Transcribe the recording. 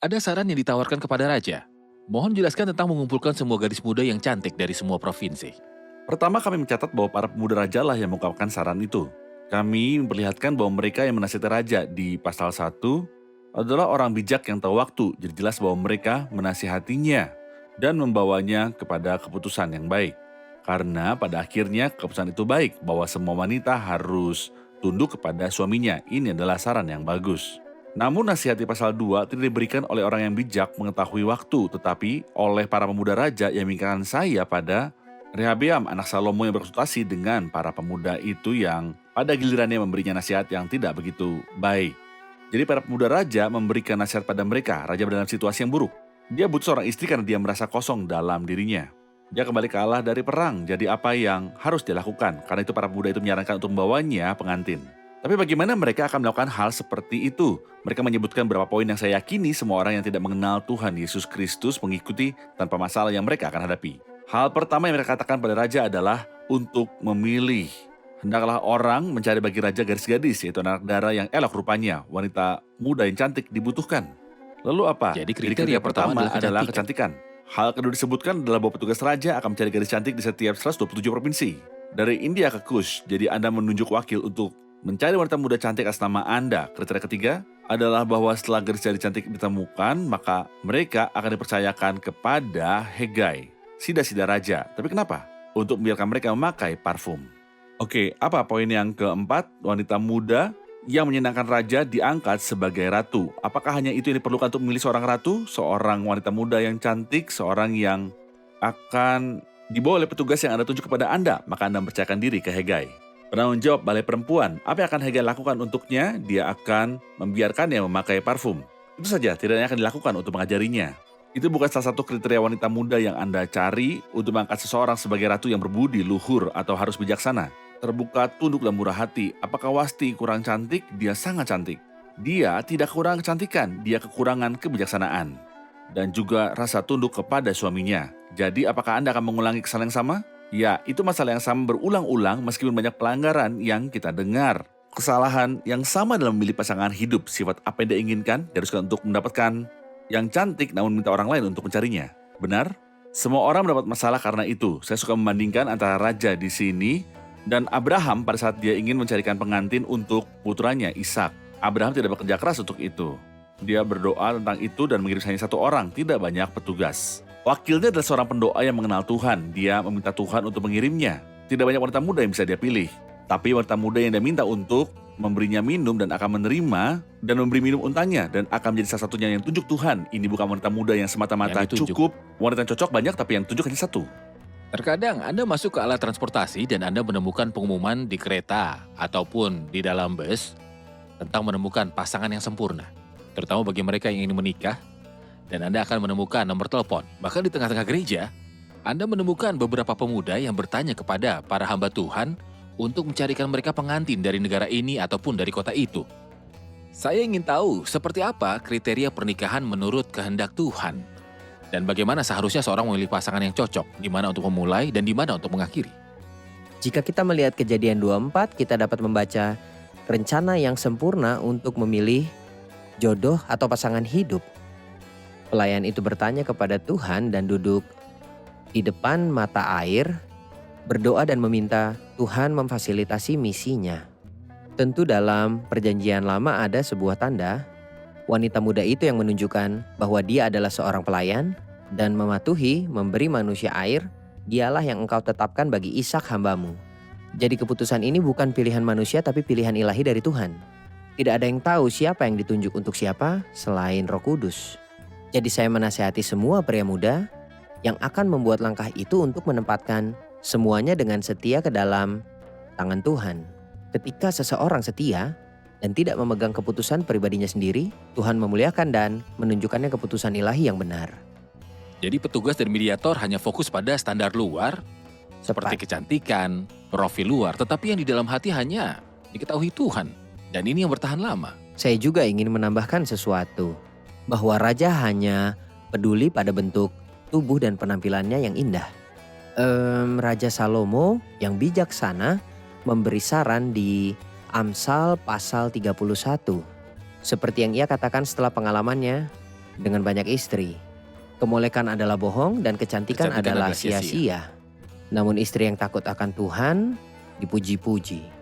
Ada saran yang ditawarkan kepada raja. Mohon jelaskan tentang mengumpulkan semua gadis muda yang cantik dari semua provinsi. Pertama, kami mencatat bahwa para pemuda raja lah yang mengungkapkan saran itu. Kami memperlihatkan bahwa mereka yang menasihati raja di pasal 1 adalah orang bijak yang tahu waktu. Jadi jelas bahwa mereka menasihatinya dan membawanya kepada keputusan yang baik. Karena pada akhirnya keputusan itu baik bahwa semua wanita harus tunduk kepada suaminya. Ini adalah saran yang bagus. Namun nasihat di pasal 2 tidak diberikan oleh orang yang bijak mengetahui waktu, tetapi oleh para pemuda raja yang mengingatkan saya pada Rehabeam, anak Salomo yang berkonsultasi dengan para pemuda itu yang pada gilirannya memberinya nasihat yang tidak begitu baik. Jadi para pemuda raja memberikan nasihat pada mereka, raja berada dalam situasi yang buruk. Dia butuh seorang istri karena dia merasa kosong dalam dirinya. Dia kembali kalah dari perang, jadi apa yang harus dilakukan? Karena itu para pemuda itu menyarankan untuk membawanya pengantin. Tapi bagaimana mereka akan melakukan hal seperti itu? Mereka menyebutkan beberapa poin yang saya yakini semua orang yang tidak mengenal Tuhan Yesus Kristus mengikuti tanpa masalah yang mereka akan hadapi. Hal pertama yang mereka katakan pada raja adalah untuk memilih. Hendaklah orang mencari bagi raja garis gadis, yaitu anak darah yang elok rupanya, wanita muda yang cantik dibutuhkan. Lalu apa? Jadi Jadi kriteria kriteria pertama pertama adalah adalah kecantikan. kecantikan. Hal kedua disebutkan adalah bahwa petugas raja akan mencari gadis cantik di setiap 127 provinsi. Dari India ke Kush, jadi Anda menunjuk wakil untuk mencari wanita muda cantik atas nama Anda. Kriteria ketiga adalah bahwa setelah gadis cantik ditemukan, maka mereka akan dipercayakan kepada Hegai, sida-sida raja. Tapi kenapa? Untuk membiarkan mereka memakai parfum. Oke, apa poin yang keempat? Wanita muda yang menyenangkan raja diangkat sebagai ratu. Apakah hanya itu yang diperlukan untuk memilih seorang ratu? Seorang wanita muda yang cantik, seorang yang akan dibawa oleh petugas yang Anda tunjuk kepada Anda, maka Anda mempercayakan diri ke Hegai. Penanggung jawab balai perempuan, apa yang akan Hegai lakukan untuknya? Dia akan membiarkannya memakai parfum. Itu saja, tidak ada yang akan dilakukan untuk mengajarinya. Itu bukan salah satu kriteria wanita muda yang Anda cari untuk mengangkat seseorang sebagai ratu yang berbudi, luhur, atau harus bijaksana. Terbuka, tunduk, dan murah hati. Apakah Wasti kurang cantik? Dia sangat cantik. Dia tidak kurang kecantikan, dia kekurangan kebijaksanaan. Dan juga rasa tunduk kepada suaminya. Jadi apakah Anda akan mengulangi kesalahan yang sama? Ya, itu masalah yang sama berulang-ulang meskipun banyak pelanggaran yang kita dengar. Kesalahan yang sama dalam memilih pasangan hidup, sifat apa yang dia inginkan, diharuskan untuk mendapatkan yang cantik namun minta orang lain untuk mencarinya. Benar? Semua orang mendapat masalah karena itu. Saya suka membandingkan antara raja di sini dan Abraham pada saat dia ingin mencarikan pengantin untuk putranya Ishak. Abraham tidak bekerja keras untuk itu. Dia berdoa tentang itu dan mengirim hanya satu orang, tidak banyak petugas. Wakilnya adalah seorang pendoa yang mengenal Tuhan. Dia meminta Tuhan untuk mengirimnya. Tidak banyak wanita muda yang bisa dia pilih. Tapi wanita muda yang dia minta untuk memberinya minum dan akan menerima dan memberi minum untanya dan akan menjadi salah satunya yang tunjuk Tuhan. Ini bukan wanita muda yang semata-mata Yang ditunjuk. cukup. Wanita yang cocok banyak tapi yang tunjuk hanya satu. Terkadang Anda masuk ke alat transportasi dan Anda menemukan pengumuman di kereta ataupun di dalam bus tentang menemukan pasangan yang sempurna. Terutama bagi mereka yang ingin menikah, dan Anda akan menemukan nomor telepon. Bahkan di tengah-tengah gereja, Anda menemukan beberapa pemuda yang bertanya kepada para hamba Tuhan untuk mencarikan mereka pengantin dari negara ini ataupun dari kota itu. Saya ingin tahu seperti apa kriteria pernikahan menurut kehendak Tuhan. Dan bagaimana seharusnya seorang memilih pasangan yang cocok, di mana untuk memulai dan di mana untuk mengakhiri. Jika kita melihat Kejadian 24, kita dapat membaca rencana yang sempurna untuk memilih jodoh atau pasangan hidup. Pelayan itu bertanya kepada Tuhan dan duduk di depan mata air, berdoa dan meminta Tuhan memfasilitasi misinya. Tentu dalam perjanjian lama ada sebuah tanda, wanita muda itu yang menunjukkan bahwa dia adalah seorang pelayan dan mematuhi memberi manusia air, dialah yang engkau tetapkan bagi Ishak hambamu. Jadi keputusan ini bukan pilihan manusia tapi pilihan ilahi dari Tuhan. Tidak ada yang tahu siapa yang ditunjuk untuk siapa selain Roh Kudus. Jadi saya menasihati semua pria muda yang akan membuat langkah itu untuk menempatkan semuanya dengan setia ke dalam tangan Tuhan. Ketika seseorang setia dan tidak memegang keputusan pribadinya sendiri, Tuhan memuliakan dan menunjukkannya keputusan ilahi yang benar. Jadi petugas dan mediator hanya fokus pada standar luar, seperti kecantikan, profil luar, tetapi yang di dalam hati hanya diketahui Tuhan. Dan ini yang bertahan lama. Saya juga ingin menambahkan sesuatu, bahwa raja hanya peduli pada bentuk tubuh dan penampilannya yang indah. Raja Salomo yang bijaksana memberi saran di Amsal pasal 31. Seperti yang ia katakan setelah pengalamannya, dengan banyak istri. Kemolekan adalah bohong dan kecantikan Kecantikan adalah adalah sia-sia. sia-sia. Namun istri yang takut akan Tuhan dipuji-puji.